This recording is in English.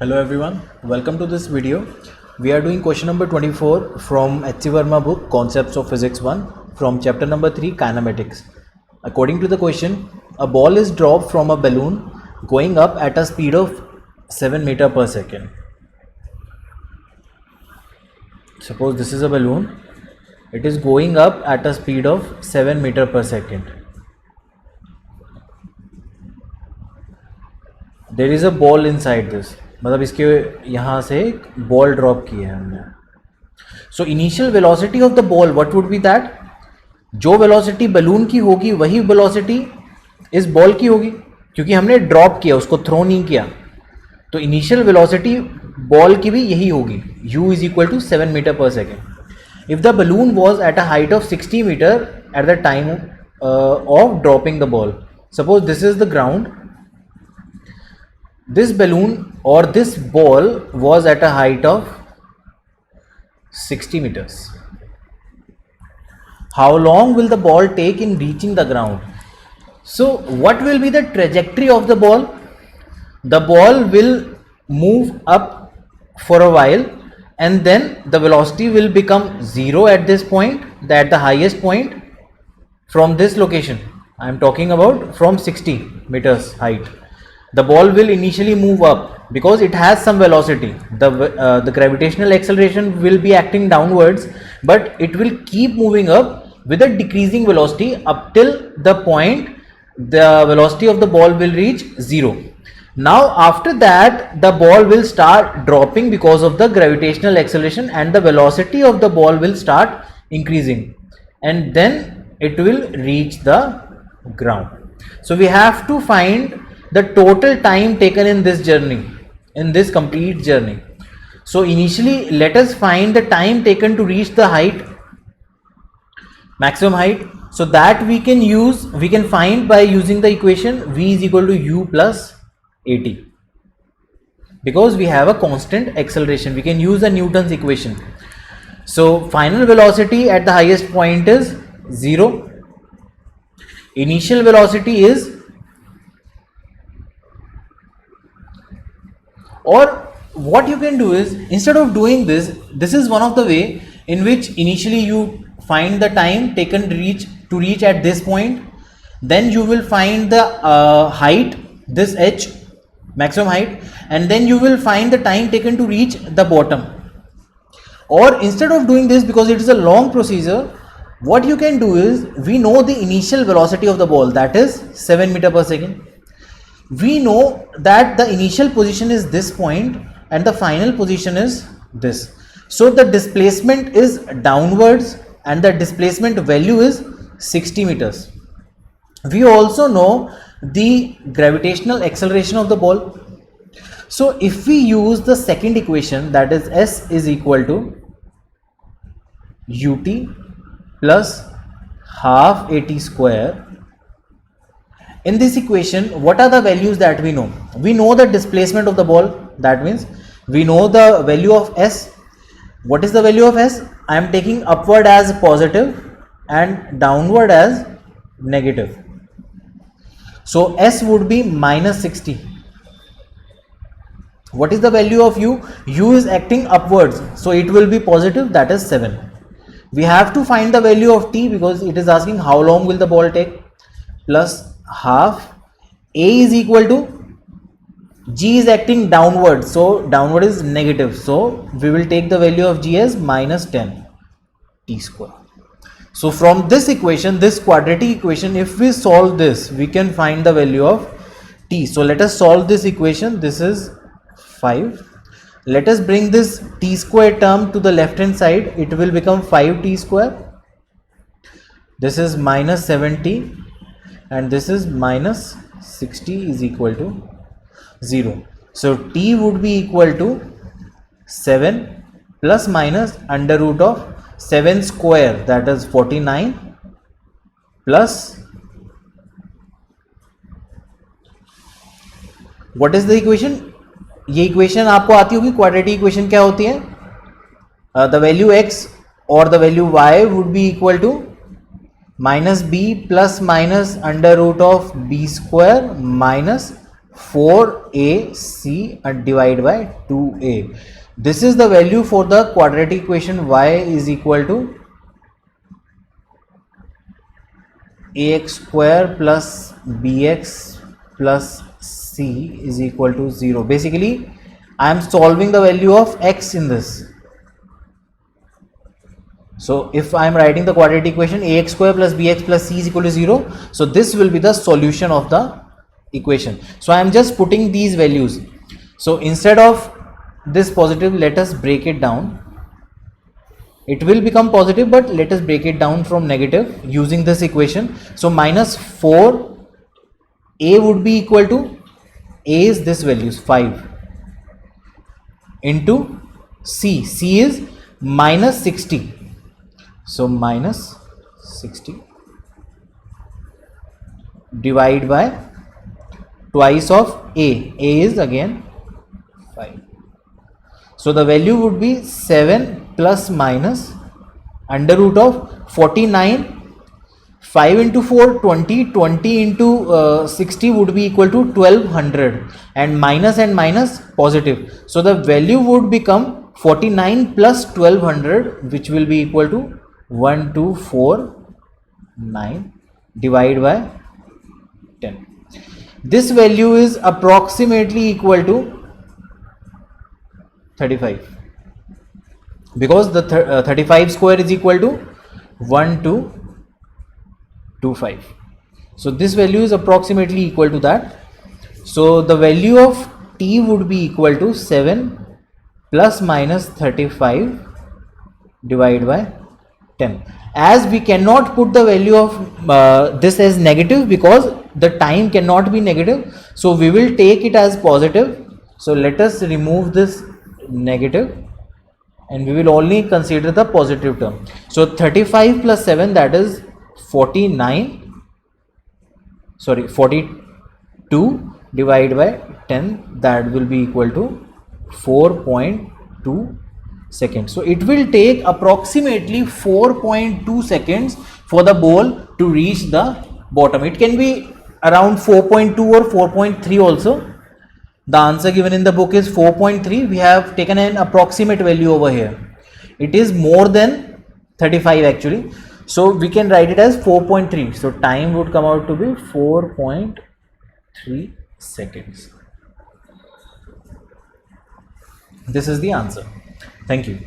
Hello everyone, welcome to this video. We are doing question number 24 from H.C. Verma book Concepts of Physics 1 from chapter number 3 Kinematics. According to the question, a ball is dropped from a balloon going up at a speed of 7 meter per second. Suppose this is a balloon, it is going up at a speed of 7 meter per second. There is a ball inside this. मतलब इसके यहाँ से एक ball drop की है हमने. So initial velocity of the ball what would be that? जो velocity balloon की होगी वही वेलोसिटी इस बॉल की होगी, क्योंकि हमने ड्रॉप किया, उसको थ्रो नहीं किया. तो इनिशियल वेलोसिटी बॉल की भी यही होगी, u is equal to 7 metre per second. If the balloon was at a height of 60 metre at the time of dropping the ball. Suppose this is the ground. This balloon or this ball was at a height of 60 meters. How long will the ball take in reaching the ground? So what will be the trajectory of the ball? The ball will move up for a while and then the velocity will become 0 at this point, at the highest point from this location. I am talking about from 60 meters height. The ball will initially move up because it has some velocity. The gravitational acceleration will be acting downwards, but it will keep moving up with a decreasing velocity up till the point the velocity of the ball will reach 0. Now after that the ball will start dropping because of the gravitational acceleration and the velocity of the ball will start increasing and then it will reach the ground. So we have to find the total time taken in this journey, in this complete journey. So initially let us find the time taken to reach the height, maximum height. So that we can find by using the equation v is equal to u plus at. Because we have a constant acceleration, we can use the Newton's equation. So final velocity at the highest point is 0. Initial velocity is, or what you can do is, instead of doing this is one of the way in which initially you find the time taken to reach at this point, then you will find the height, this h, maximum height, and then you will find the time taken to reach the bottom. Or instead of doing this, because it is a long procedure, what you can do is, we know the initial velocity of the ball, that is 7 meter per second. We know that the initial position is this point and the final position is this. So the displacement is downwards and the displacement value is 60 meters. We also know the gravitational acceleration of the ball. So if we use the second equation, that is s is equal to ut plus half at square. In this equation, what are the values that we know? We know the displacement of the ball, that means we know the value of s. What is the value of s? I am taking upward as positive and downward as negative. So s would be minus 60. What is the value of u? U is acting upwards, so it will be positive, that is 7. We have to find the value of t because it is asking how long will the ball take, plus half a is equal to, g is acting downward, so downward is negative, so we will take the value of g as minus 10 t square. So from this equation, this quadratic equation, if we solve this, we can find the value of t. So let us solve this equation. This is 5. Let us bring this t square term to the left hand side. It will become 5t square. This is minus 70 and this is minus 60 is equal to 0. So t would be equal to 7 plus minus under root of 7 square, that is 49, plus what is the equation? ये equation आपको आती होगी, quadratic equation क्या होती है? The value x or the value y would be equal to minus b plus minus under root of b square minus 4ac divided by 2a. This is the value for the quadratic equation y is equal to ax square plus bx plus c is equal to 0. Basically, I am solving the value of x in this. So if I am writing the quadratic equation ax square plus bx plus c is equal to 0, so this will be the solution of the equation. So I am just putting these values. So instead of this positive, let us break it down. It will become positive, but let us break it down from negative using this equation. So minus 4, a would be equal to, a is this values 5 into c is minus 60. So minus 60 divide by twice of a is again 5. So the value would be 7 plus minus under root of 49. 5 into 4 20, 20 into 60 would be equal to 1200, and minus positive. So the value would become 49 plus 1200, which will be equal to 1249 divided by 10. This value is approximately equal to 35, because the 35 square is equal to 1225. So this value is approximately equal to that. So the value of t would be equal to 7 plus minus 35 divided by 10. As we cannot put the value of this as negative because the time cannot be negative, so we will take it as positive. So let us remove this negative and we will only consider the positive term. So 35 plus 7, that is 42 divided by 10, that will be equal to 4.2 seconds. So it will take approximately 4.2 seconds for the ball to reach the bottom. It can be around 4.2 or 4.3 also. The answer given in the book is 4.3. We have taken an approximate value over here. It is more than 35 actually. So we can write it as 4.3. So time would come out to be 4.3 seconds. This is the answer. Thank you.